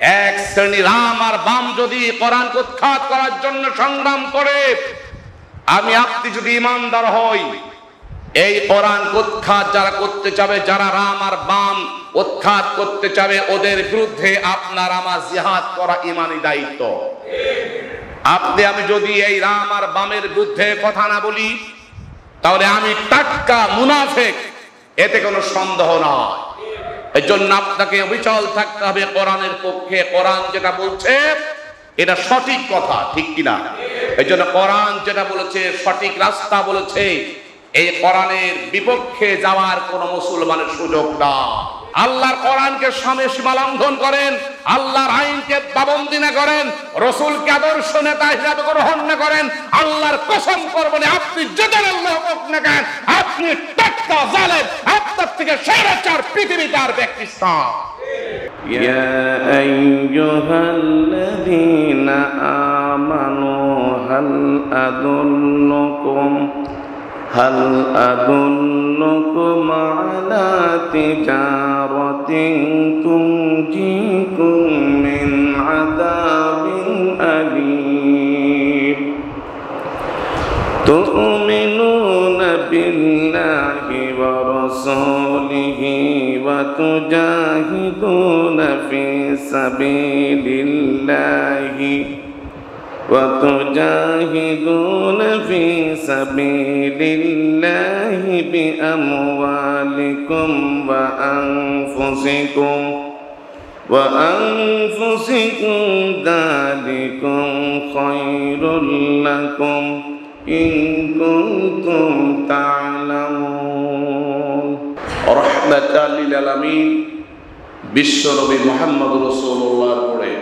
এক শ্রেণী রাম আর বাম যদি কোরআন উৎখাত করার জন্য সংগ্রাম করে, আমি আপনি যদি ইমানদার হই, এই কোরআন উৎখাত যারা করতে চাবে, যারা রাম আর বাম উৎখাত করতে চাবে, ওদের বিরুদ্ধে আপনার আমার জিহাদ করা ইমানি দায়িত্ব। আপনি আমি যদি এই রাম আর বামের বিরুদ্ধে কথা না বলি, তাহলে আমি টাটকা মুনাফিক, এতে কোনো সন্দেহ নয়। এই জন্য আপনাকে অবিচল থাকতে হবে কোরআনের পক্ষে। কোরআন যেটা বলছে এটা সঠিক কথা, ঠিক কিনা? এই জন্য কোরআন যেটা বলেছে, সঠিক রাস্তা বলেছে, এই কোরআনের বিপক্ষে যাওয়ার কোন মুসলমানের সুযোগ না। আল্লাহর কোরআনকে সীমা লঙ্ঘন করেন, আল্লাহর আইনকে পাবন্দি না করেন, রাসূলকে আদর্শ নেতা হিসেবে গ্রহণ না করেন, আল্লাহর কসম করবেন আপনি যেটা আল্লাহ হোক না কেন, আপনি টাটকা জালেম, আপনার থেকে স্বৈরাচার পৃথিবীতে আর ব্যক্তি স্থান। ইয়া আইয়ুহাল্লাযীনা আমানু হাল আদুল্লুকুম আলা তিজারাতিন তুনজিকুম মিন আযাবিন আলীম তু'মিনুনা বিল্লাহি ওয়া রাসূলিহি ওয়া তুজাহিদুনা ফি সাবিলিল্লাহি وتجاهدون في سبيل الله بأموالكم وأنفسكم ذلكم خير لكم إن كنتم تعلمون رحمة للعالمين বিশ্বনবী মুহাম্মদ রাসূলুল্লাহর পরে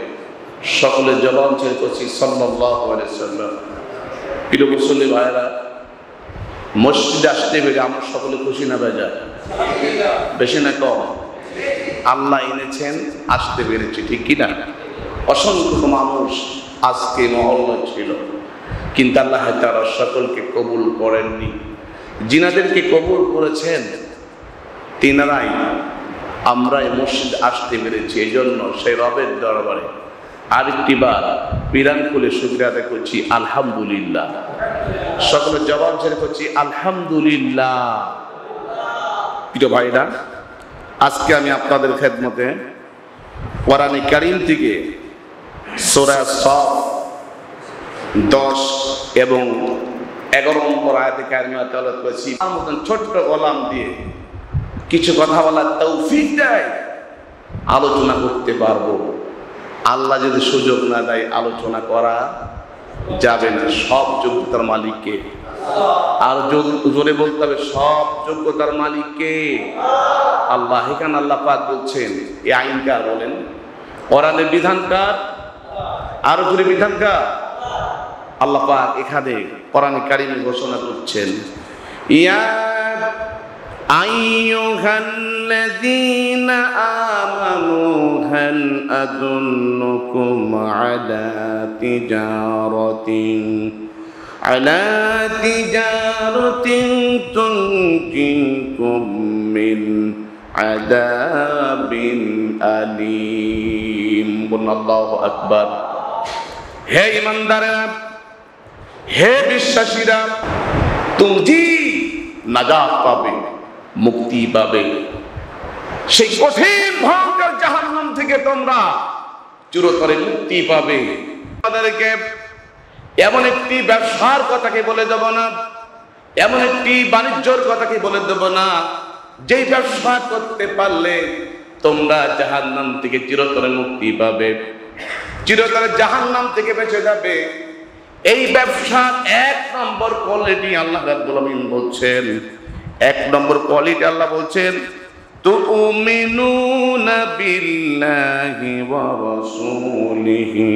সকলে জবান ছেড়ে করছি সাল্লাল্লাহু আলাইহি ওয়াসাল্লাম। প্রিয় মুসল্লি ভাইরা, মসজিদে আসতে পেরে আমরা সকলে খুশি না বেজা? বেশি না কম? আল্লাহ এনেছেন, আসতে পেরেছি, ঠিক কিনা? অসংখ্য মানুষ আজকে মহল্লায় ছিল, কিন্তু আল্লাহ তাআলা সকলকে কবুল করেননি। যিনাদেরকে কবুল করেছেন তিনারাই আমরা এই মসজিদে আসতে পেরেছি। এই জন্য সেই রবের দরবারে আরেকটি বার পিরান খুলে শুকরিয়া আদায় করছি, আলহামদুলিল্লাহ। সকলে জবান ছেড়ে করছি আলহামদুলিল্লাহ। প্রিয় ভাইরা, আজকে আমি আপনাদের খেদমতে কোরআনে কারীম থেকে সূরা সফ 10 এবং 11 নম্বর আয়াতে কারিমা তেলাওয়াত করেছি। আমার মতন ছোট্ট কলাম দিয়ে কিছু কথা বলার তৌফিক দেয়, আলোচনা করতে পারবো। আল্লাহ যদি সুযোগ না দেয়, আলোচনা করা যাবে না। সব যোগ্যতার মালিককে, আর জোরে বলতে হবে, সব যোগ্যতার মালিককে আল্লাহ। এখানে আল্লাহ পাক বলছেন, এই আইনকার বলেন, কোরআনের বিধানকার, আরো জোরে বিধানকার আল্লাহ পাক এখানে কোরআনে কারীমে ঘোষণা করছেন, ইয়া আইয়ুহাল্লাযীনা আমানু হাল আদুল্লুকুম আলা তিজারাতিন তুনজিকুম মিন আযাবিন আলীম। আল্লাহু আকবার। হে ঈমানদারেরা, হে বিশ্বাসীরা, তুমি নাজাত পাবে, মুক্তি পাবে। সেই কঠিন ভয়ঙ্কর জাহান্নাম থেকে তোমরা চিরতরে মুক্তি পাবে। আমাদেরকে এমন একটি ব্যবসার কথাকে বলে দেব না, এমন একটি বাণিজ্যর কথাকে বলে দেব না, যেই ব্যবসা করতে পারলে তোমরা জাহান্নাম থেকে চিরতরে মুক্তি পাবে, চিরতরে জাহান্নাম থেকে বেঁচে যাবে। এই ব্যবসার 1 নম্বর কোয়ালিটি আল্লাহ রাব্বুল আলামিন বলছেন, 1 নম্বর কোয়ালিটি আল্লাহ বলছেন, তুমিনুনা বিল্লাহি ওয়া রাসূলিহি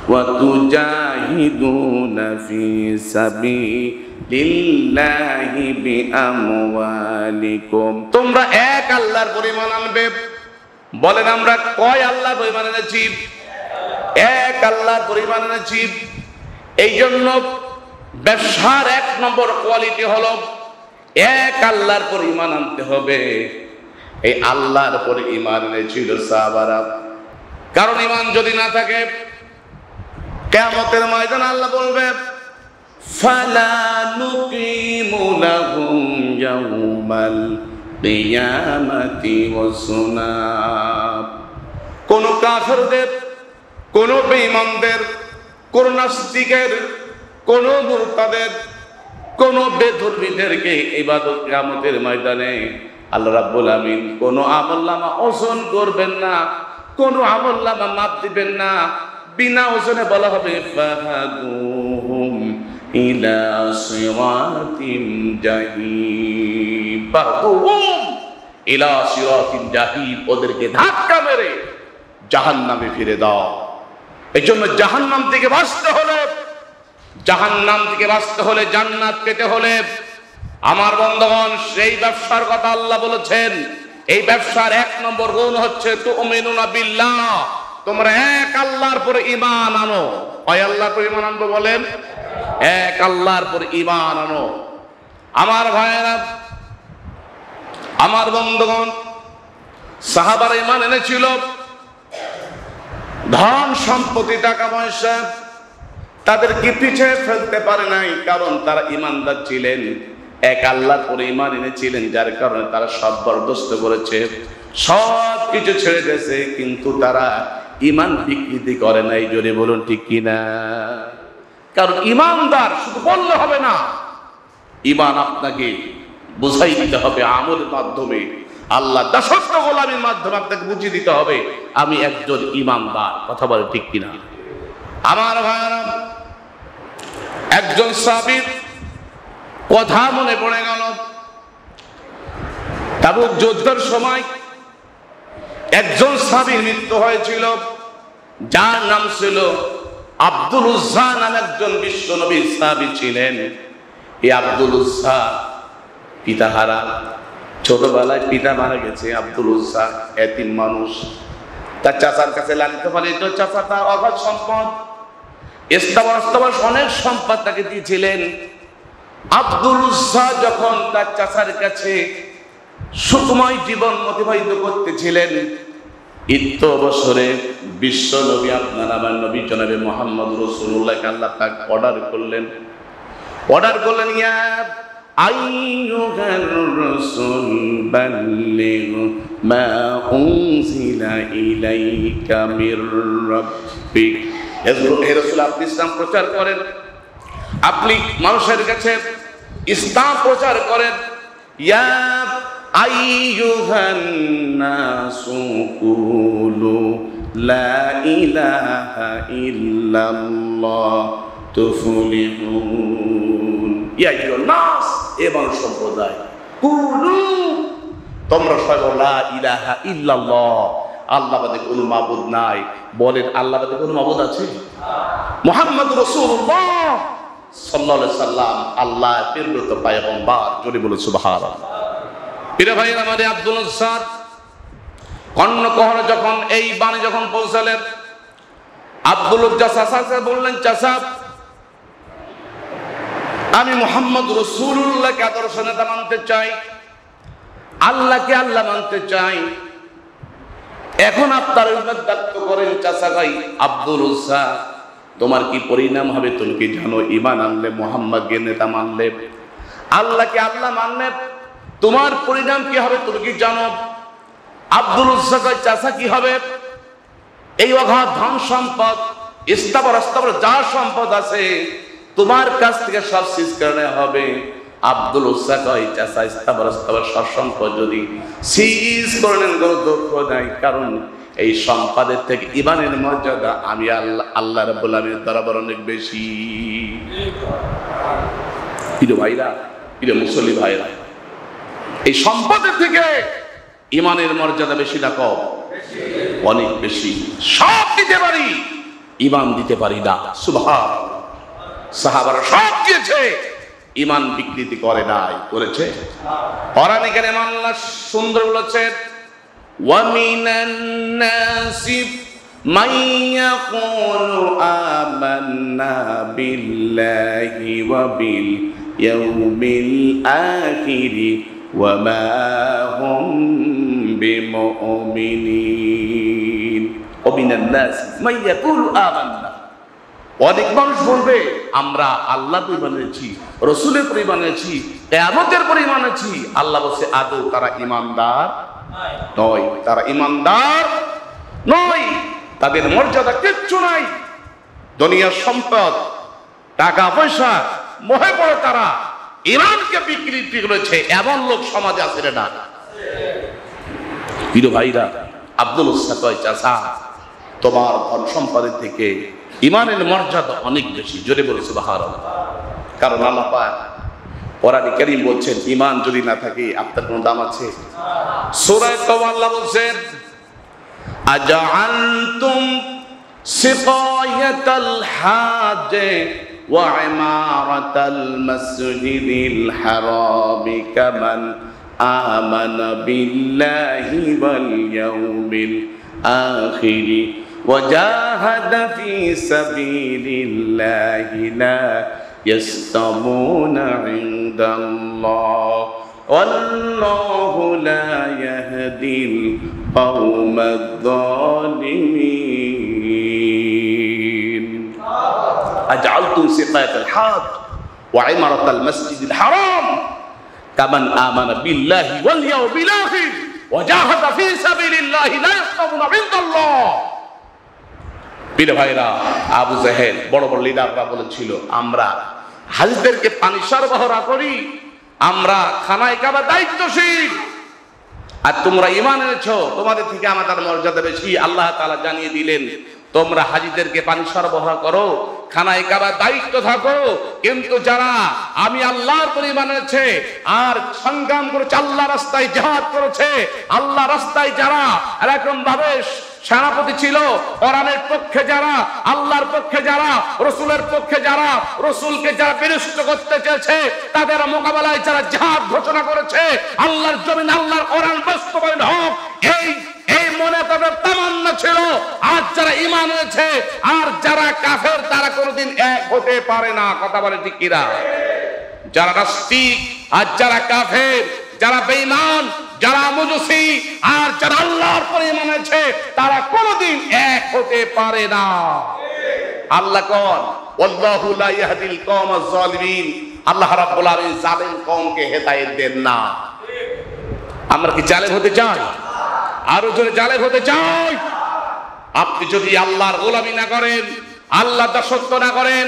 ওয়া তুজাহিদুনা ফি সাবিলিল্লাহি বিআমওয়ালিকুম। তোমরা এক আল্লাহর পরিমাণ আনবে। বলেন আমরা কয় আল্লাহর পরিমাণ এনেছি? এক আল্লাহর পরিমাণ এনেছি। এই জন্য ব্যবসার 1 নম্বর কোয়ালিটি হলো এক আল্লাহর পর ঈমান আনতে হবে। এই আল্লাহর পর ঈমান এনেছিল সাহাবারা। কারণ ঈমান যদি না থাকে কিয়ামতের ময়দানে আল্লাহ বলবে ফালা নুকিমু লাহুম ইয়াউমাল কিয়ামাতি ওয়াসনা। কোন কাফেরদের, কোন বেঈমানদের, কোন নাস্তিকের, কোন মুরতাদের, কোন বেধর্মীদেরকে ইবাদত কিয়ামতের ময়দানে আল্লাহ রাব্বুল আমিন কোন আমলনামা ওজন করবেন না, কোন আমলনামা মাপ দিবেন না। বিনা ওজনে বলা হবে ফাহাদুহুম ইলা সিরাতিন জাহিম, ফাহাদুহুম ইলা সিরাতিন জাহিম, ওদেরকে ধাক্কা মেরে জাহান্নামে ফিরে দাও। এজন্য জাহান্নাম থেকে বাঁচতে হলে, জাহান্নাম থেকে বাঁচতে হলে, জান্নাত পেতে হলে আমার বন্ধুগণ সেই ব্যবসার কথা আল্লাহ বলেছেন। এই ব্যবসার 1 নম্বর গুণ হচ্ছে তুমিনুনা বিল্লাহ, তোমরা এক আল্লাহর পরে ঈমান আনো। কয় আল্লাহর পরে ঈমান আনবো বলেন? এক আল্লাহর পরে ঈমান আনো। আমার ভাইয়েরা, আমার বন্ধুগণ, সাহাবারা ঈমান এনেছিল, ধন সম্পত্তি টাকা পয়সা তাদেরকে পিছিয়ে ফেলতে পারে নাই, কারণ তারা ঈমানদার ছিলেন, এক আল্লাহর পরে ঈমান এনেছিলেন, যার কারণে তারা সব বরদাস্ত করেছে, সব কিছু ছেড়ে দিয়েছে, কিন্তু তারা ঈমান বিকৃতি করে নাই। জোরে বলুন ঠিক কিনা? কারণ ঈমানদার শুধু বললে হবে না, ঈমান আপনাকে বুঝাই দিতে হবে আমলের মাধ্যমে, আল্লাহ দাসত্ব গোলামীর মাধ্যমে আপনাকে বুঝিয়ে দিতে হবে আমি একজন ঈমানদার। কথা বলে ঠিক কিনা? আমার ভাইরা, একজন সাহাবীর কথা মনে পড়ে গেল। তাবুক যুদ্ধের সময় একজন সাহাবীর মৃত্যু হয়েছিল, যার নাম ছিল আব্দুল উজ্জা নামে একজন বিশ্ব নবীর সাহাবী ছিলেন। এই আব্দুল উজ্জা পিতাহারা, ছোটবেলায় পিতা মারা গেছে। আব্দুল উজ্জা এতিম মানুষ, তার চাচার কাছে লালিত পালিত, চাচা তার অগাধ সম্পদ, ইস্তাবার অনেক সম্পদ তাকে দিয়েছিলেন। আব্দুল উজ্জা যখন তার চাচার কাছে সুখময় জীবন অতিবাহিত করতেছিলেন, ইত্য বছরে বিশ্ব নবী, আপনার আমার নবী জনাবে মুহাম্মদ রাসূলুল্লাহ আল্লাহ পাক অর্ডার করলেন, ইয়া আইয়ুহার রাসূল বাল্লিগ মা উনজিলা ইলাইকা মির রাব্বিক। হে রাসূল, আপনি ইসলাম প্রচার করেন, আপনি মানুষের কাছে ইসলাম প্রচার করেন। ইয়া আইয়ুহান নাসু কুলু লা ইলাহা ইল্লাল্লাহ তুফলিহুন। ইয়া আইয়ুহান নাস, এ মানুষ সম্প্রদায়, কুলু, তোমরা সবাই লা ইলাহা ইল্লাল্লাহ, আল্লাহ বাদে কোনো মাবুদ নাই। বলেন, আল্লাহ বাদে কোনো মাবুদ আছে? মুহাম্মদ রাসূলুল্লাহ সাল্লাল্লাহু আলাইহি সাল্লাম আল্লাহর প্রেরিত পয়গম্বর। জোরে বলে সুবহানাল্লাহ। প্রিয় ভাইরা, আমাদের আব্দুল উজ্জা কর্ণকহরে যখন এই বাণী যখন পৌঁছালেন, আব্দুল উজ্জা চাচা বললেন, চাচা, আমি মুহাম্মদ রাসূলুল্লাহকে আদর্শ নেতা মানতে চাই, আল্লাহকে আল্লাহ মানতে চাই, এখন আপনার দায়িত্ব করেন। চাচা ভাই আব্দুল উজ্জা, তোমার কি পরিণাম হবে তুমি কি জানো? ঈমান আনলে, মুহাম্মদকে নেতা মানলে, আল্লাহকে আল্লাহ মানলে তোমার পরিণাম কি হবে তুমি কি জানো? আব্দুল উজ্জা কয়, চাচা কি হবে? এই অগাধ ধন সম্পদ, ইস্তাবর যা সম্পদ আছে তোমার কাছ থেকে সব সিজ করে হবে। আব্দুল উজ্জা কয়, চাচা ইস্তাবর সব সম্পদ যদি সিজ করেন কোনো দুঃখ নাই, কারণ এই সম্পদের থেকে ঈমানের মর্যাদা আমি আল্লাহ রাব্বুল আলামিনের দরবারে অনেক বেশি। প্রিয় ভাইরা, প্রিয় মুসল্লি ভাইরা, এই সম্পদের থেকে ঈমানের মর্যাদা বেশি না কম? অনেক বেশি। সব দিতে পারি, ঈমান দিতে পারি না। সুবহানাল্লাহ। সাহাবারা সব দিয়েছে, ঈমান বিকৃতি করে নাই, করেছে? কোরআনে কারিমে আল্লাহ সুন্দর বলেছেন, ওয়া মিনান নাসি মান ইয়াকুলু আমান্না বিল্লাহি ওয়া বিল ইয়াউমিল আখিরি ওয়া মা হুম বিমুমিনিন। ওমিনান নাস মান ইয়াকুলু আমান্না, অনেক মানুষ বলবে আমরা আল্লাহর পরে ঈমান এনেছি, রাসূলের পরে ঈমান এনেছি, কিয়ামতের পরে ঈমান এনেছি। আল্লাহ বলছে আদৌ তারা ঈমানদার নয়, তারা ঈমানদার নয়, তাদের মর্যাদা কিচ্ছু নাই। দুনিয়ার সম্পদ, টাকা পয়সা মোহে পড়ে তারা ঈমানকে বিকৃতি করেছে, এমন লোক সমাজে আছে না? প্রিয় ভাইরা, আব্দুল উজ্জা কয় চাচা তোমার ধন সম্পদের থেকে ঈমানের মর্যাদা অনেক বেশি। জোরে বলে সুবহানাল্লাহ। কারণ আল্লাহ পাক কোরআনে কারীম বলছেন ঈমান যদি না থাকে আপনার কোনো দাম আছে? সূরা তাওবা আল্লাহ বলছেন আজআলতুম সিকায়াতাল হাজ ওয়া ইমারাতাল মাসজিদিল হারামি কামান আমানা বিল্লাহি ওয়াল ইয়াউমিল আখির وجاهد في سبيل الله لا يستوون عند الله والله لا يهدي القوم الظالمين أجعلتم سقاية الحاج وعمارة المسجد الحرام كمن آمن بالله واليوم الآخر وجاهد في سبيل الله لا يستوون عند الله। প্রিয় ভাইরা, আবু জাহেল বড় বড় লিডাররা বলেছিল আমরা হাজীদেরকে পানি সরবরাহ করি, আমরা খানায় কাবা দায়িত্বশীল, আর তোমরা ঈমান এনেছো, তোমাদের থেকে আমাদের মর্যাদা বেশি। আল্লাহ তাআলা জানিয়ে দিলেন তোমরা হাজীদেরকে পানি সরবরাহ করো, খানায় কাবা দায়িত্ব থাকো, কিন্তু যারা আমি আল্লাহর উপর ঈমান এনেছে আর সংগ্রাম করেছে, আল্লাহ রাস্তায় জিহাদ করেছে, আল্লাহ রাস্তায় যারা এরকম ভাবে সেনাপতি ছিল, কোরআনের পক্ষে যারা, আল্লাহর পক্ষে যারা, রাসূলের পক্ষে যারা, রাসূলকে যারা বিনষ্ট করতে চেয়েছে, তাদের মোকাবেলায় যারা জিহাদ ঘোষণা করেছে, আল্লাহর জমিন আল্লাহর কোরআন বাস্তবায়ন হোক, এই মনে তাদের তামান্না ছিল। আর যারা ঈমান এনেছে আর যারা কাফের তারা কোনোদিন এক হতে পারে না। কথা বলে ঠিক কিনা? যারা নাস্তিক আর যারা কাফের, যারা বেঈমান, যারা মুজুসি আর যারা আল্লাহর উপর ঈমান এনেছে তারা কোনোদিন এক হতে পারে না। আল্লাহ কোন ওয়াল্লাহু লা ইয়াহদিল কওমাজ জালিমিন, আল্লাহ রাব্বুল আলামিন জালিম কওমকে হেদায়েত দেন না। আমরা কি জালেম হতে চাই? আরো জোরে জালেম হতে চাই? আপনি যদি আল্লাহর গোলামি না করেন, আল্লাহর দাসত্ব না করেন,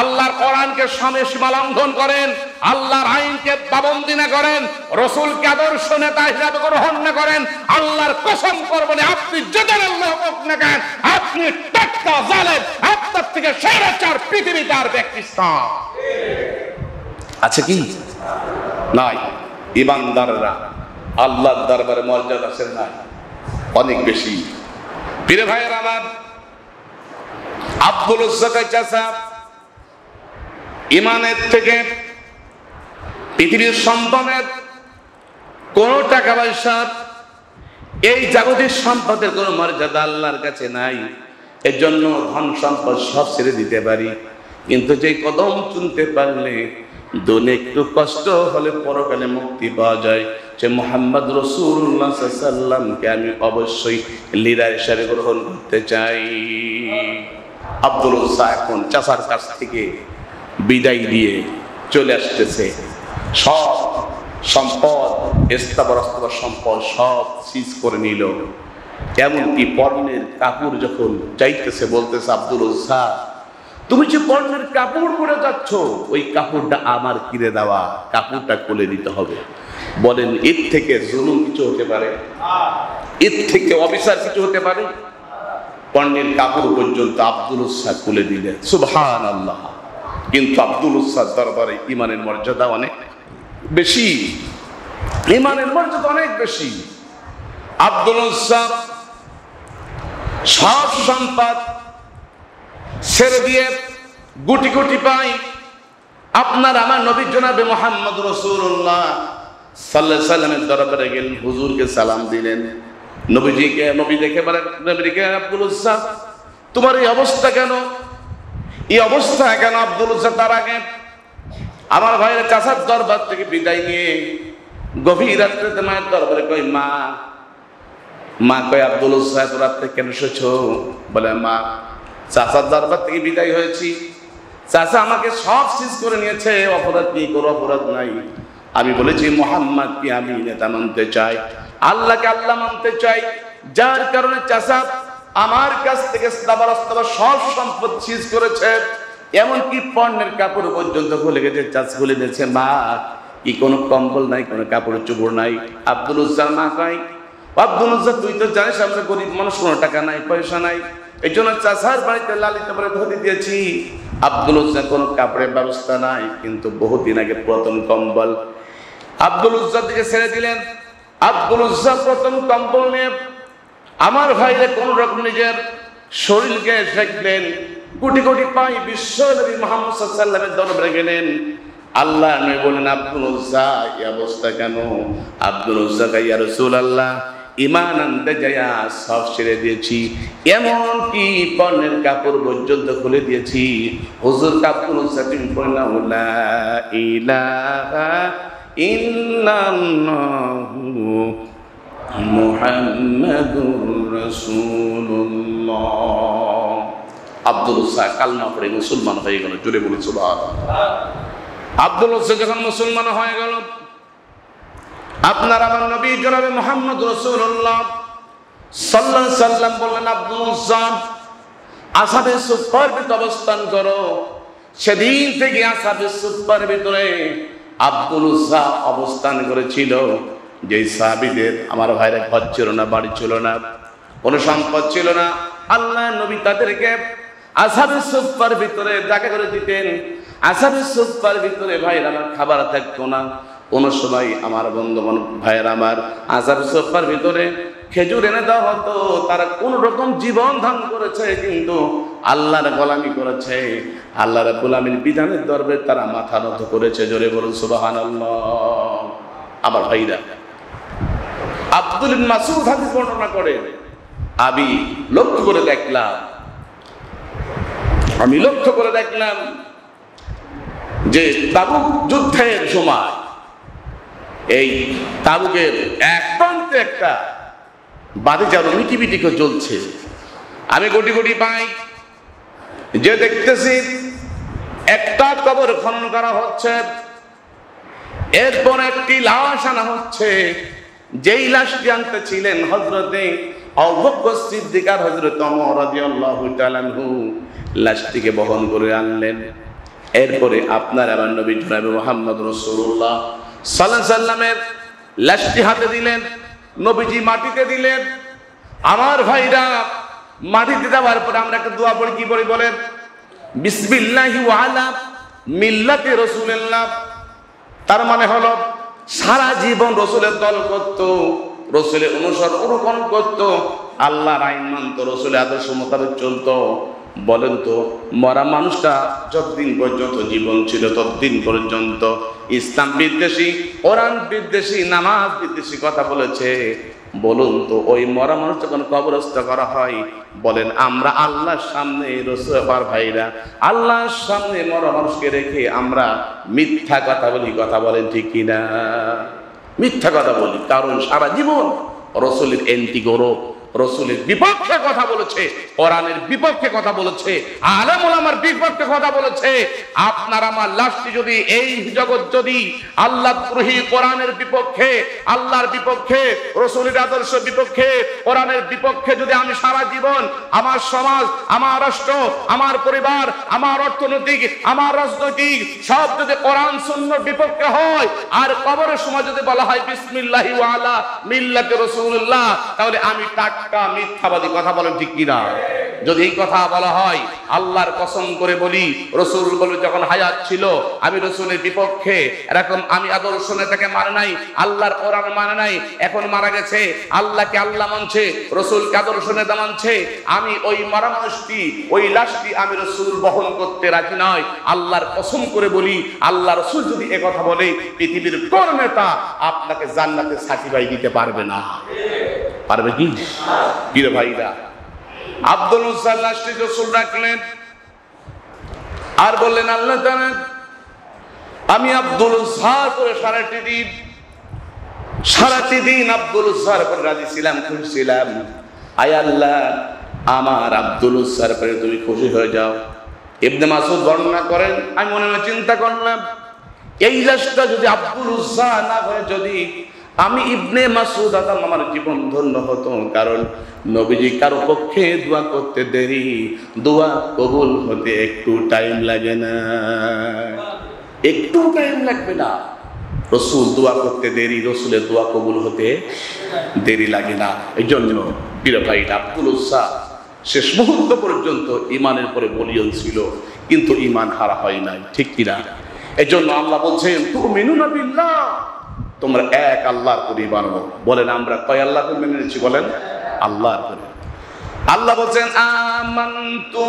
আল্লাহর কোরআনকে সীমা লঙ্ঘন করেন, আল্লাহর আইনকে পাবন্দি না করেন, রাসূলকে আদর্শ নেতা হিসেবে গ্রহণ না করেন, আল্লাহর কসম করবেন আপনি যেটার আল্লাহ হোক না কেন আপনি টাটকা জালেম, আপনার থেকে স্বৈরাচার পৃথিবীতে আর ব্যক্তি আছে কি? নাই। ঈমানদাররা আল্লাহর দরবারে মর্যাদা আছে না অনেক বেশি। প্রিয় ভাইয়েরা আমার, আব্দুল উজ্জা চাচা ঈমানের থেকে পৃথিবীর সম্পদের কোন টাকা পয়সা, এই জাগতিক সম্পদের কোন মর্যাদা আল্লাহর কাছে নাই। এর জন্য ধন সম্পদ সব ছেড়ে দিতে পারি, কিন্তু যে কদম চুনতে পারলে দুনিয়া একটু কষ্ট হলে পরকালে মুক্তি পাওয়া যায়, সে মুহাম্মদ রাসূলুল্লাহ সাল্লাল্লাহু আলাইহি ওয়াসাল্লামকে আমি অবশ্যই লিডার হিসেবে গ্রহণ করতে চাই। আব্দুল উজ্জা এখন চাচার কাছ থেকে বিদায় দিয়ে চলে আসতেছে। সব সম্পদ, স্থাবর সম্পদ সব সিজ করে নিল। এমনকি পরনের কাপড় যখন চাইতেছে, বলতেছে আব্দুল উজ্জা তুমি যে পরনের কাপড় পরে যাচ্ছ ওই কাপড়টা আমার কিনে দেওয়া, কাপড়টা খুলে দিতে হবে। বলেন এর থেকে জুলুম কিছু হতে পারে? এর থেকে অবিচার কিছু হতে পারে? পরনের কাপড় পর্যন্ত আব্দুল উজ্জা খুলে দিলেন। সুবহানাল্লাহ। কিন্তু আব্দুল উজ্জার দরবারে ঈমানের মর্যাদা অনেক বেশি, ঈমানের মর্যাদা অনেক বেশি। আব্দুল উজ্জা সব সম্পদ ছেড়ে দিয়ে গুটি গুটি পাই আপনার আমার নবী জনাবে মুহাম্মদ রাসূলুল্লাহ সাল্লাল্লাহু আলাইহি ওয়াসাল্লামের দরবারে গেলেন, হুজুরকে সালাম দিলেন। নবী দেখে বলেন, নবীকে আব্দুল উজ্জা তোমার এই অবস্থা কেন? এই অবস্থা কেন আব্দুল উজ্জা? তার আগে আমার ভাইয়ের চাচার দরবার থেকে বিদায় নিয়ে গভীর রাত্রিতে মায়ের দরবারে কই, মা মা কয় আব্দুল সাহেব রাত্রে কেন এসেছো? বলে মা চাচার দরবার থেকে বিদায় হয়েছি, চাচা আমাকে সব সিজ করে নিয়েছে, অপরাধ কি করো? অপরাধ নাই। আমি বলেছি মোহাম্মদকে আমি নেতা মানতে চাই, আল্লাহকে আল্লাহ মানতে চাই, যার কারণে চাচা আমার কাছ থেকে সব সম্পদ সিজ করেছে, এমনকি পণ্যের কাপড় পর্যন্ত খুলে গেছে, চাচা খুলে দিয়েছে। মা কি কোনো কম্বল নাই, কোনো কাপড় চোপড় নাই? আব্দুল উজ্জার মা কয় আব্দুল উজ্জা তুই তো জানিস আমরা গরিব মানুষ, কোনো টাকা নাই পয়সা নাই, এই জন্য চাচার বাড়িতে লালিত করে ধরে দিয়েছি। আব্দুল উজ্জা কোনো কাপড়ের ব্যবস্থা নাই, কিন্তু বহুদিন আগে প্রথম কম্বল আব্দুল উজ্জার দিকে ছেড়ে দিলেন। আব্দুল উজ্জা প্রথম কম্বল নিয়ে আমার ভাইরে কোন রকম নিজের শরীরকে ঢেকলেন, কোটি কোটি পাই বিশ্ব নবী মুহাম্মদ সাল্লাল্লাহু আলাইহি ওয়াসাল্লামের দরবারে গেলেন। আল্লাহ নবী বলেন আব্দুল উজ্জা এই অবস্থা কেন? আব্দুল উজ্জা কয় ইয়া রাসূলুল্লাহ ঈমান আনতে যায়া সব ছেড়ে দিয়েছি, এমন কি পণ্যের কাপড় পর্যন্ত খুলে দিয়েছি। হুজুর আব্দুল উজ্জা তুমি বললেন লা ইলাহা ইল্লাল্লাহু মুহাম্মাদুর রাসূলুল্লাহ। আব্দুল উজ্জা কালমা পড়ে মুসলমান হয়ে গেল। জোরে বলি সুবহানাল্লাহ। আব্দুল উজ্জা যখন মুসলমান হয়ে গেল, আপনার আমার নবী জনাবে মুহাম্মদ রাসূলুল্লাহ সাল্লাল্লাহু আলাইহি সাল্লাম বললেন আব্দুল উজ্জা আসহাবে সুফফার ভিতরে অবস্থান করো। সেদিন থেকে আসহাবে সুফফার ভিতরে আব্দুল উজ্জা অবস্থান করেছিল। যেই সাহাবীদের আমার ভাইরা ঘর ছিল না, বাড়ি ছিল না, কোনো সম্পদ ছিল না, আল্লাহ নবী তাদেরকে আসহাবে সুফফার ভিতরে জায়গা করে দিতেন। আসহাবে সুফফার ভিতরে ভাইরা আমার খাবার থাকতো না। কোন সময় আমার বন্ধু ভাইয়ের আমার আসহাবে সুফফার ভিতরে খেজুর এনে দেওয়া হতো। তারা কোন রকম জীবন ধারণ করেছে, কিন্তু আল্লাহর গোলামি করেছে, আল্লাহর গোলামির বিধানের দরবারে তারা মাথা নত করেছে। জোরে বলুন সুবহানাল্লাহ। আমার ভাইরা আব্দুল ইবনে মাসউদ হাদিস বর্ণনা করে আমি লক্ষ্য করে দেখলাম যে তাবুক যুদ্ধের সময় এই তাবুকের এক প্রান্তে একটা বাতিজার মিটিমিটি করে জ্বলছে। আমি গুটি গুটি পাই যে দেখতেছি একটা কবর খনন করা হচ্ছে, এরপর একটি লাশ আনা হচ্ছে। যেই লাশটি আনতে ছিলেন হযরতে আবু বকর সিদ্দিক আর হযরত ওমর রাদিয়াল্লাহু তাআলা আনহু, লাশটিকে বহন করে আনলেন। এরপরে আপনার আমার নবী জনাবে মুহাম্মদ রাসূলুল্লাহ সাল্লাল্লাহু আলাইহি সাল্লামের লাশটি হাতে দিলেন, নবীজি মাটিতে দিলেন। আমার ভাইরা মাটিতে দেওয়ার পরে আমরা একটা দোয়া পড়ি, কি পড়ি বলেন? বিসমিল্লাহি ওয়া আলা মিল্লাতি রাসূলিল্লাহ। তার মানে হলো সারা জীবন রসুলের দল করত, রসুলের অনুকরণ করত, আল্লাহর আইন মানত, রসুলের আদর্শ মোতাবেক চলত। বলেন তো মরা মানুষটা যতদিন পর্যন্ত জীবন ছিল ততদিন পর্যন্ত ইসলাম বিদ্বেষী, কোরআন বিদ্বেষী, নামাজ বিদ্বেষী কথা বলেছে। বলুন তো ওই মরা মানুষ যখন কবরস্থ করা হয়, বলেন আমরা আল্লাহর সামনে রসুলের ভাইরা আল্লাহর সামনে মরা মানুষকে রেখে আমরা মিথ্যা কথা বলি, কথা বলেন ঠিক কিনা? মিথ্যা কথা বলি, কারণ সারা জীবন রসুলের এন্টি গৌরব, রসুলের বিপক্ষে কথা বলেছে, কোরআনের বিপক্ষে কথা বলেছে, আলেম ওলামার বিপক্ষে কথা বলেছে। আপনার আমার লাশটি যদি এই জগৎ যদি আল্লাহ দ্রোহী, কোরআনের বিপক্ষে, আল্লাহর বিপক্ষে, রসুলের আদর্শ বিপক্ষে, কোরআনের বিপক্ষে যদি আমি সারা জীবন আমার সমাজ, আমার রাষ্ট্র, আমার পরিবার, আমার অর্থনৈতিক, আমার রাজনৈতিক সব যদি কোরআন সুন্নাহর বিপক্ষে হয়, আর কবরের সময় যদি বলা হয় বিসমিল্লাহি ওয়া আলা মিল্লাতি রাসূলুল্লাহ, তাহলে আমি মিথ্যাবাদী, কথা বলেন ঠিক কিনা? যদি এই কথা বলা হয়, আল্লাহর কসম করে বলি, রসুল বলে যখন হায়াত ছিল আমি রসুলের বিপক্ষে, এরকম আমি আদর্শ নেতাকে মানে নাই, আল্লাহর কোরআন মানে নাই, এখন মারা গেছে, আল্লাহকে আল্লাহ মানছে, রসুলকে আদর্শ নেতা মানছে, আমি ওই মারা মানুষটি, ওই লাশটি আমি রসুল বহন করতে রাজি নয়। আল্লাহর কসম করে বলি, আল্লাহ রসুল যদি এ কথা বলে, পৃথিবীর কোন নেতা আপনাকে জান্নাতে সার্টিফাই দিতে পারবে না। পারবে কি? কিরে ভাইরা, আব্দুল উজ্জা লাশটি রসুল রাখলেন আর বললেন আল্লাহ জানেন আমি আব্দুল উজ্জার করে সারাটি দিন সারাটি দিন আব্দুল উজ্জার উপর রাজি ছিলাম, খুশি ছিলাম। আয় আল্লাহ, আমার আব্দুল উজ্জার উপরে তুমি খুশি হয়ে যাও। ইবনে মাসউদ বর্ণনা করেন, আমি মনে মনে চিন্তা করলাম, এই লাশটা যদি আব্দুল উজ্জা না হয়, যদি আমি ইবনে মাসউদ হতাম, আমার জীবন ধন্য হতো। কারণ নবীজি কারো পক্ষে দোয়া করতে দেরি, দোয়া কবুল হতে একটু টাইম লাগে না, একটু টাইম লাগবে না। রসুল দোয়া করতে দেরি, রসুলের দোয়া কবুল হতে দেরি লাগে না। এই জন্য প্রিয় ভাই, আব্দুল উজ্জা শেষ মুহূর্ত পর্যন্ত ইমানের পরে বলিয়ান ছিল, কিন্তু ইমান হারা হয় নাই, ঠিক কিনা? এই জন্য আল্লাহ বলছেন, তুমিনুনা বিল্লাহ, তোমরা এক আল্লাহর করে মানো। বলেন আমরা কয় আল্লাহকে মেনে নিচ্ছি? বলেন আল্লাহর করে। আল্লাহ বলছেন, আমানতু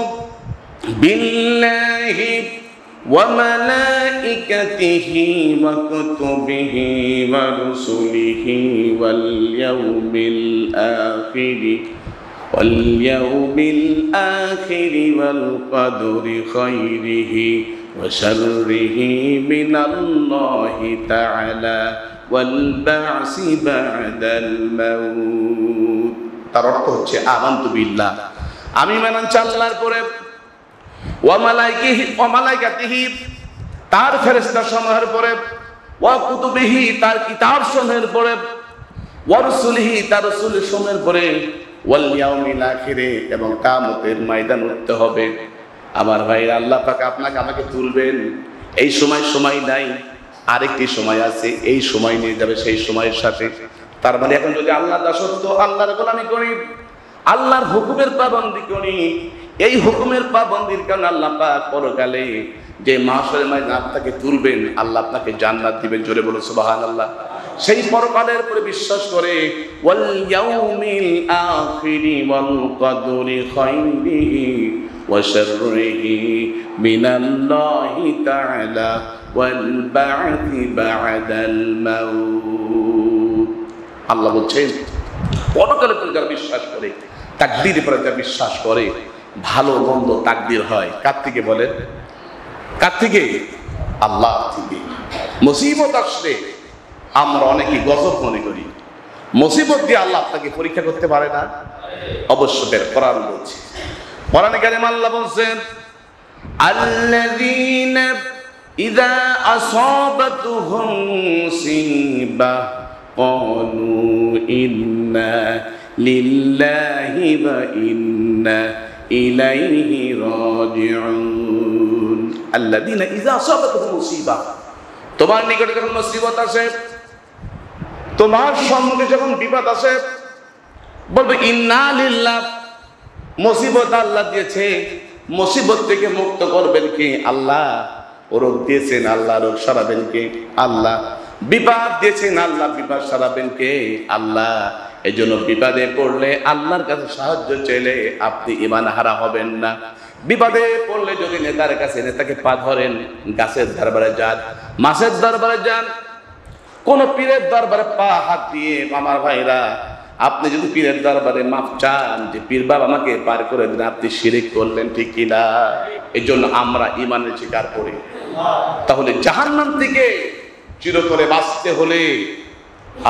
বিল্লাহি ওয়া মালাইকাতিহি ওয়া কুতুবিহি ওয়া রুসুলিহি ওয়াল ইয়াউমিল আখিরি ওয়াল কদরি খাইরিহি ওয়া শাররিহি মিনাল্লাহি তাআলা ওয়াল বা'সি বা'দাল মাউত। তার অর্থ হচ্ছে আমানতু বিল্লাহ, আমি মানছি আল্লাহর পরে, ওয়া মালাইকাতিহি, তার ফেরেশতা সমূহের পরে, ওয়া কুতুবিহি, তার কিতাব সমূহের পরে, ওয়া রুসুলিহি, তার রাসূল সমূহের পরে, ওয়াল ইয়াউমিল আখিরে, এবং কিয়ামতের ময়দান উঠতে হবে। আমার ভাইরা, আল্লাহ পাক আপনাকে আমাকে তুলবেন, এই সময় নাই, আরেকটি সময় আছে, এই সময় নিয়ে যাবে সেই সময়ের সাথে। তার মানে এখন যদি আল্লাহর দাসত্ব, আল্লাহর গোলামি করি, আল্লাহর হুকুমের পাবন্দি করি, এই হুকুমের পাবন্দির কারণে আল্লাহ পাক পরকালে যে মাহশরের ময়দানে আপনাকে তুলবেন, আল্লাহ আপনাকে জান্নাত দিবেন। জোরে বলো সুবহানাল্লাহ। সেই পরকালের উপরে বিশ্বাস করে, ওয়াল ইয়াউমিল আখিরি ওয়াল কদরি খাইরিহি ওয়া শাররিহি মিনাল্লাহি তাআলা ওয়াল বা'সি বা'দাল মাউত। আল্লাহ বলছেন, পরকালের উপরে যারা বিশ্বাস করে, তাকদীরের উপরে যারা বিশ্বাস করে, ভালো মন্দ তাকদীর হয় কার থেকে? বলেন কার থেকে? আল্লাহ থেকে। মুসিবত আসলে আমরা অনেকেই গজব মনে করি, মুসিবত দিয়ে আল্লাহ আপনাকে পরীক্ষা করতে পারে না? অবশ্য বের কোরআন বলছে, কোরআনে কারিমে আল্লাহ বলছেন, আল্লাযীনা ইযা আসাবাতুহুম মুসিবা ক্বালু ইন্না লিল্লাহি ওয়া ইন্না ইলাইহি রাজিউন। আল্লাযীনা ইযা আসাবাতুহুম মুসিবা, তোমার নিকটে যখন মুসিবত আসে, তোমার সম্মুখে যখন বিপদ আসে, বলবে ইন্না লিল্লাহ, মুসিবত আল্লাহ দিয়েছে, মুসিবত থেকে মুক্ত করবেন কে? আল্লাহ। রোগ দিয়েছেন আল্লাহ, রোগ সারাবেন কে? আল্লাহ। বিপদ দিয়েছেন আল্লাহ, বিপদ সারাবেন কে? আল্লাহ। এই জন্য বিপদে পড়লে আল্লাহর কাছে সাহায্য চাইলে আপনি ঈমান হারা হবেন না। বিপদে পড়লে যদি নেতার কাছে, নেতাকে পা ধরেন, গাছের দরবারে যান, মাছের দরবারে যান, কোন পীরের দরবারে পা হাত দিয়ে, আমার ভাইরা, আপনি যদি পীরের দরবারে মাফ চান যে পীর বাবা আমাকে পার করে দিন, আপনি শিরিক করলেন, ঠিক কিনা? এই জন্য আমরা ঈমানের স্বীকার করি। তাহলে জাহান্নাম থেকে চিরতরে বাঁচতে হলে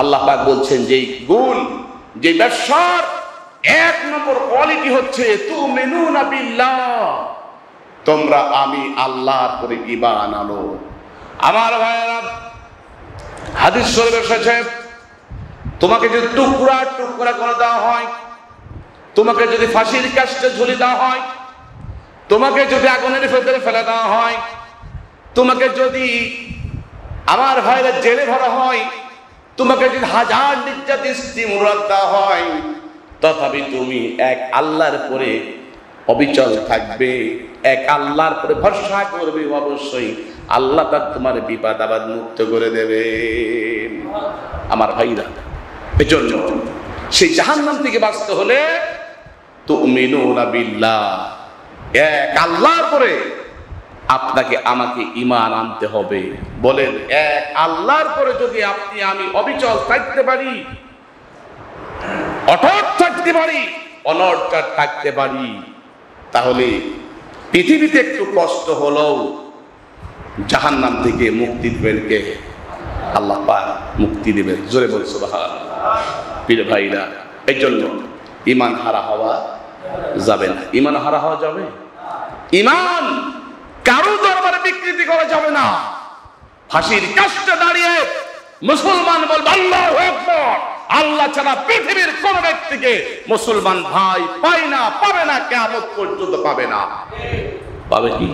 আল্লাহ পাক বলছেন, যেই গুণ, যে ব্যবসার এক নম্বর কোয়ালিটি হচ্ছে তুমিনুনা বিল্লাহ, তোমরা আমি আল্লাহর উপরে ঈমান আনো। আমার ভাইরা, হাদিস শরীফে এসেছে, তোমাকে যদি টুকরা টুকরা করে দেওয়া হয়, তোমাকে যদি ফাঁসির কাস্টে ঝুলিয়ে দেওয়া হয়, তোমাকে যদি আগুনের ভেতরে ফেলে দেওয়া হয়, তোমাকে যদি, আমার ভাইরা, জেলে ভরা হয়, তোমাকে যদি হাজার নির্যাতন মুরাদ দেওয়া হয়, তথাপি তুমি এক আল্লাহর পরে অবিচল থাকবে, এক আল্লাহর পরে ভরসা করবে, অবশ্যই আল্লাহ তার তোমার বিপদ আবাদ মুক্ত করে দেবে। আমার ভাইরা, এজন্য সেই জাহান্নাম থেকে বাঁচতে হলে তুমিনুনা বিল্লাহ, এক আল্লাহর পরে আপনাকে আমাকে ঈমান আনতে হবে। বলেন, এক আল্লাহর পরে যদি আপনি আমি অবিচল থাকতে পারি, অটল থাকতে পারি, অনড়চড় থাকতে পারি, তাহলে পৃথিবীতে একটু কষ্ট হলেও জাহান্নাম থেকে মুক্তি পেয়ে কে? আল্লাহ পাক মুক্তি দিবেন। জোরে বল সুবহানাল্লাহ। প্রিয় ভাইরা, এই জন্য ঈমান হারা হওয়া যাবে না। ঈমান হারা হওয়া যাবে? ঈমান কারো দরবারে বিকৃতি করা যাবে না। ফাঁসির কাস্টে দাঁড়িয়ে মুসলমান বলবে আল্লাহু আকবার, আল্লাহ ছাড়া পৃথিবীর কোন ব্যক্তিকে মুসলমান ভাই পায় না, পাবে না, কিয়ামত পর্যন্ত পাবে না। পাবে কি?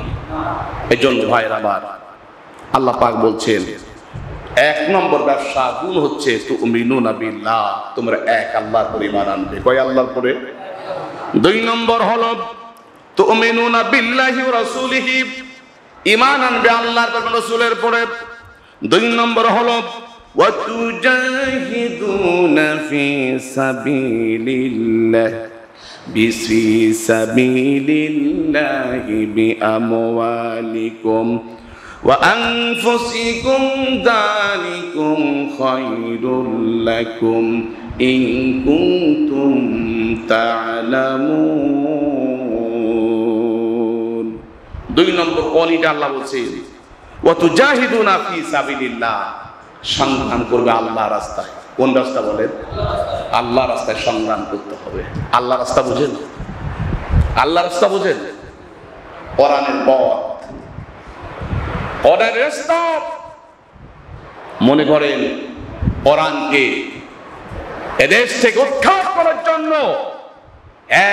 এই জন্য ভাইরা আমার, আল্লাহ পাক বলছেন 1 নম্বর ব্যবসা গুণ হচ্ছে তুমিনুনা বিল্লাহ, তোমরা এক আল্লাহর উপর ঈমান আনবে। কয় আল্লাহর উপরে? 2 নম্বর হলো তুমিনুনা বিল্লাহি ওয়া রাসূলিহি, ঈমান আনবে আল্লাহর উপর রাসূলের উপরে। 2 নম্বর হলো ওয়া তুজাহিদুনা ফি সাবিলিল্লাহ বিফি সাবিলিল্লাহি বিআমওয়ালিকুম ওয়া আনফুসিকুম যালিকুম খায়রুল লাকুম ইন কুনতুম তা'লামুন। 2 নম্বর কোয়ালিটি আল্লাহ বলছে ওয়া তুজাহিদুনা ফি সাবিলিল্লাহ, সংগ্রাম করবে আল্লাহর রাস্তায়। কোন রাস্তা বলেন? আল্লাহর রাস্তায় সংগ্রাম করতে হবে। আল্লাহর রাস্তা বুঝেন? আল্লাহর রাস্তা বুঝেন? কোরআনের পথ, কোরআনের রাস্তা। মনে করেন কোরআনকে এদেশ থেকে উৎখাত করার জন্য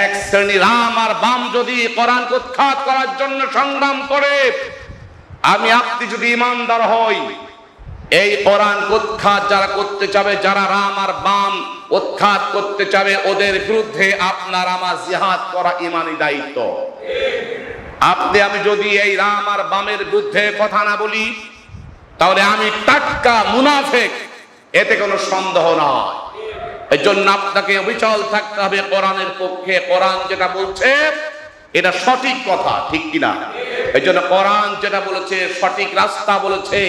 এক শ্রেণী রাম আর বাম যদি কোরআনকে উৎখাত করার জন্য সংগ্রাম করে, আমি আপনি যদি ইমানদার হই, এই কোরআন উৎখাত যারা করতে চাবে, যারা রাম আর বাম উৎখাত করতে চাবে, ওদের বিরুদ্ধে আপনার আমার জিহাদ করা ঈমানি দায়িত্ব। আপনি আমি যদি এই রাম আর বামের বিরুদ্ধে কথা না বলি, তাহলে আমি টাটকা মুনাফিক, এতে কোনো সন্দেহ নয়। এই জন্য আপনাকে অবিচল থাকতে হবে কোরআনের পক্ষে। কোরআন যেটা বলছে এটা সঠিক কথা, ঠিক কিনা? এই জন্য কোরআন যেটা বলেছে, সঠিক রাস্তা বলেছে,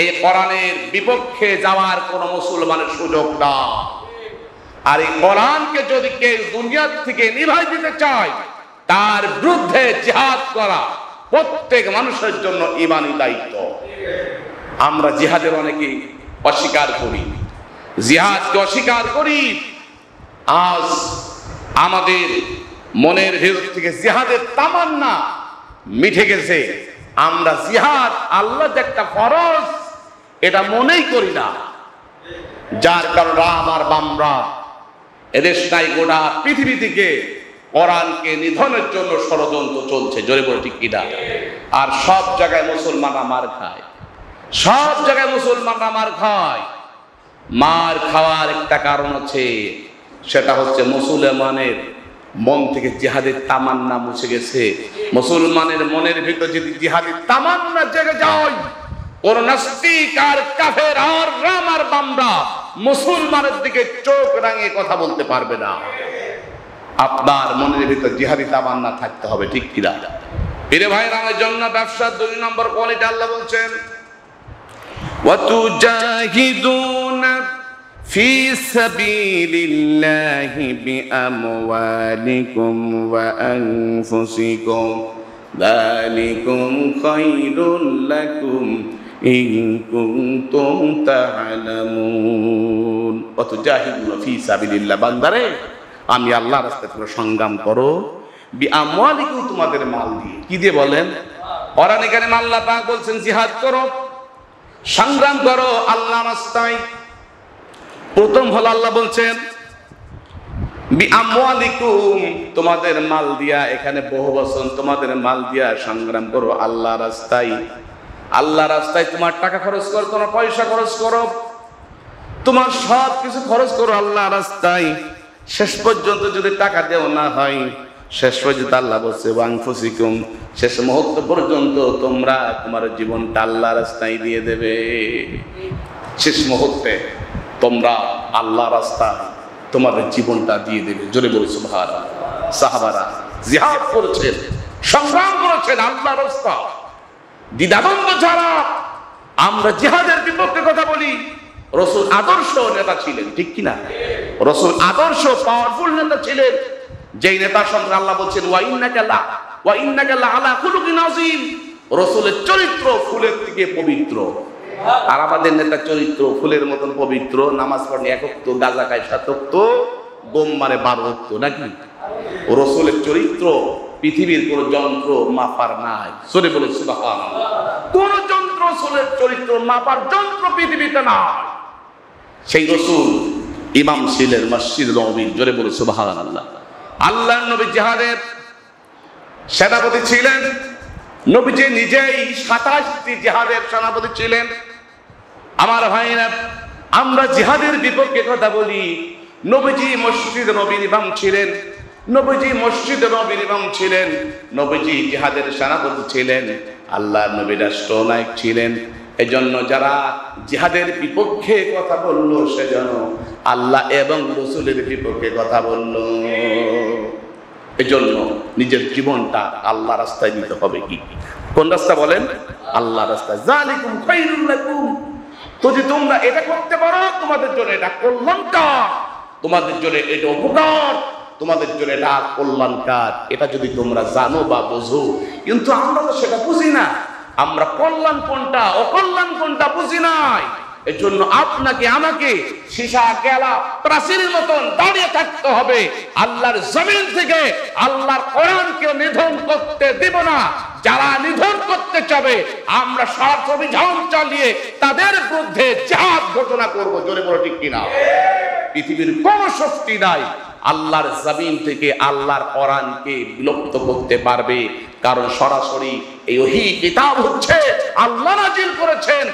এই কোরআনের বিপক্ষে যাওয়ার কোন মুসলমানের সুযোগ না। আর এই কোরআনকে যদি কেউ দুনিয়ার থেকে নিভাই দিতে চায়, তার বিরুদ্ধে জিহাদ করা প্রত্যেক মানুষের জন্য ঈমানি দায়িত্ব। আমরা জিহাদের অনেকেই অস্বীকার করি, জিহাদকে অস্বীকার করি। আজ আমাদের মনের ভেতর থেকে জিহাদের তামান্না মিটে গেছে। আমরা জিহাদ আল্লাহ যে একটা ফরজ, এটা মনেই করি না। যার কারণ রাম আর বামরা এদেশ নাই, গোটা পৃথিবী থেকে কোরআনকে নিধনের জন্য ষড়যন্ত্র চলছে। জোরে বলে ঠিক কিনা? আর সব জায়গায় মুসলমানরা মার খায়, সব জায়গায় মুসলমানরা মার খায়। মার খাওয়ার একটা কারণ আছে, সেটা হচ্ছে মুসলমানের মন থেকে জিহাদের তামান্না মুছে গেছে। মুসলমানের মনের ভিতর যদি জিহাদের তামান্না জেগে যায়, কোন নাস্তিক আর কাফের আর রাম আর বামরা মুসলমানের দিকে চোখ রাঙিয়ে কথা বলতে পারবে না। আপনার মনের ভিতর জিহাদি তামান্না থাকতে হবে, ঠিক কিনা? প্রিয় ভাইরা, আমার জন্য ব্যবসার 2 নম্বর কোয়ালিটি আল্লাহ বলছেন ওয়া তুজাহিদুনা ফি সাবিলিল্লাহি বিআমওয়ালিকুম ওয়া আনফুসিকুম যালিকুম খায়রুল লাকুম ইন কুনতুম তা'লামুন। ওয়া তুজাহিদুনা ফি সাবিলিল্লাহ, বান্দারে আমি আল্লাহর রাস্তায় তোমরা সংগ্রাম করো, বিআমওয়ালিকুম, তোমাদের মাল দিয়ে। কি দিয়ে বলেন? কোরআনে কারিমে আল্লাহ পাক বলছেন জিহাদ করো, সংগ্রাম করো আল্লাহর রাস্তায়। প্রথম হলো আল্লাহ বলছেন বিআমওয়ালিকুম, তোমাদের মাল দিয়া। এখানে বহুবচন, তোমাদের মাল দিয়া সংগ্রাম করো আল্লাহর রাস্তায়। আল্লাহর রাস্তায় তোমার টাকা খরচ করো, তোমার পয়সা খরচ করো, তোমার সব কিছু খরচ করো আল্লাহর রাস্তায়। শেষ পর্যন্ত যদি টাকা দেও না হয়, শেষ পর্যন্ত আল্লাহ বলছে ওয়ানফুসিকুম, শেষ মুহূর্ত পর্যন্ত তোমরা তোমার জীবনটা আল্লাহর রাস্তায় দিয়ে দেবে। শেষ মুহূর্তে তোমরা আল্লাহ রাস্তায় তোমাদের জীবনটা দিয়ে দেবে। জোরে বলে সুবহানাল্লাহ। সাহাবারা জিহাদ করেছেন, সংগ্রাম করেছেন আল্লাহর রাস্তা দ্বিধাদ্বন্দ্ব ছাড়া। আমরা জিহাদের বিপক্ষে কথা বলি। রাসূল আদর্শ নেতা ছিলেন, ঠিক কিনা? রাসূল আদর্শ পাওয়ারফুল নেতা ছিলেন, যেই নেতার সঙ্গে আল্লাহ বলছেন ওয়া ইন্নাকা লা আলা খুলুকিন আযীম। রাসূলের চরিত্র ফুলের থেকে পবিত্র। আর আমাদের নেতা চরিত্র ফুলের মতন পবিত্র, নামাজ পড়ে একক তো, গাঁজা খায় সাতক তো, গোম মারে 12 তো, নাকি? ও রসুলের চরিত্র পৃথিবীর কোন যন্ত্র মাপার নাই। সরে বলে সুবহানাল্লাহ। কোন যন্ত্র রসুলের চরিত্র মাপার যন্ত্র পৃথিবীতে নাই। সেই রসুল ইমাম ছিলেন মসজিদ নববীর। জোরে বলে সুবহানাল্লাহ। আল্লাহর নবী জিহাদের সেনাপতি ছিলেন। নবীজি নিজেই 27টি জিহাদের সেনাপতি ছিলেন। আমার ভাইরা, আমরা জিহাদের বিপক্ষে কথা বলি। নবীজি মসজিদ নবীর ইমাম ছিলেন। নবীজি মসজিদ নবীর ইমাম ছিলেন। নবীজি জিহাদের সেনাপতি ছিলেন। আল্লাহর নবী রাষ্ট্রনায়ক ছিলেন। এজন্য যারা জিহাদের বিপক্ষে কথা বলল, সেজন্য আল্লাহ এবং রসুলের বিপক্ষে কথা বলল। এজন্য নিজের জীবনটা আল্লাহ রাস্তায় দিতে হবে। কি কোন রাস্তা বলেন? আল্লাহ রাস্তায়। যালিকুম খায়রুল লাকুম। যদি তোমরা এটা করতে পারো, তোমাদের জন্য এটা কল্যাণকর, তোমাদের জন্য এটা উপকার, তোমাদের জন্য এটা কল্যাণকর। এটা যদি তোমরা জানো বা বোঝো। কিন্তু আমরা তো সেটা বুঝি না। আমরা কল্যাণ কোনটা অকল্যাণ কোনটা বুঝি নাই। এজন্য আপনাকে আমাকে সীসা গেলা প্রাচীরের মতন দাঁড়িয়ে থাকতে হবে। আল্লাহর জমিন থেকে আল্লাহর কোরআনকে নিধন করতে দেব না। যারা নিধন করতে চাবে, আমরা সারা অভিযান চালিয়ে তাদের বিরুদ্ধে জিহাদ ঘোষণা করব। জোরে বলো ঠিক কিনা? পৃথিবীর কোন শক্তি নাই আল্লাহর জমিন থেকে আল্লাহর কোরআনকে বিলুপ্ত করতে পারবে। কারণ সরাসরি এই ওহী কিতাব হচ্ছে আল্লাহ নাজিল করেছেন।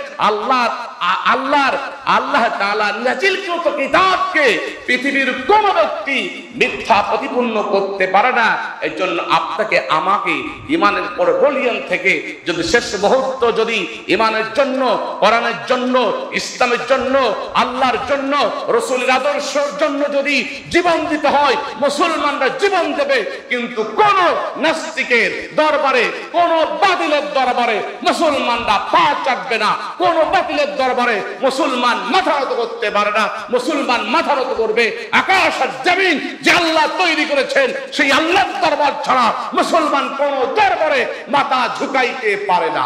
আল্লাহ তাআলা নাজিলকৃত কিতাবকে পৃথিবীর কোন ব্যক্তি মিথ্যা প্রতিপন্ন করতে পারে না। এর জন্য আপনাকে আমাকে ঈমানের পর বলিয়ান থেকে যদি শেষ মুহূর্ত যদি ঈমানের জন্য, কোরআনের জন্য, ইসলামের জন্য, আল্লাহর জন্য, রাসূলের আদর্শের জন্য যদি জীবন দিতে হয়, মুসলমানরা জীবন দেবে। কিন্তু কোন নাস্তিকের দরবারে, কোন বাতিলের দরবারে মুসলমানরা পা চাটবে না। কোন বাতিলের দরবারে মুসলমান মাথা নত করতে পারে না। মুসলমান মাথা নত করবে আকাশ আর জমিন যে আল্লাহ তৈরি করেছেন, সেই আল্লাহর দরবার ছাড়া মুসলমান কোন দরবারে মাথা ঝুঁকাইতে পারে না।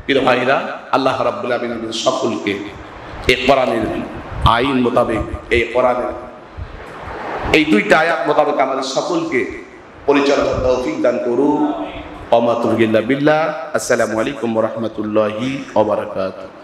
প্রিয় ভাইরা, আল্লাহ রাব্বুল আলামিন সকলকে এই কোরআনের আইন মোতাবেক, এই কোরআনের এই 2টা আয়াত মোতাবেক আমাদের সকলকে পরিচালনার তৌফিক দান করুন। ওয়া মা তুযিল্লা বিল্লাহ। আসসালামু আলাইকুম ওয়া রাহমাতুল্লাহি ওয়া বারাকাতুহু।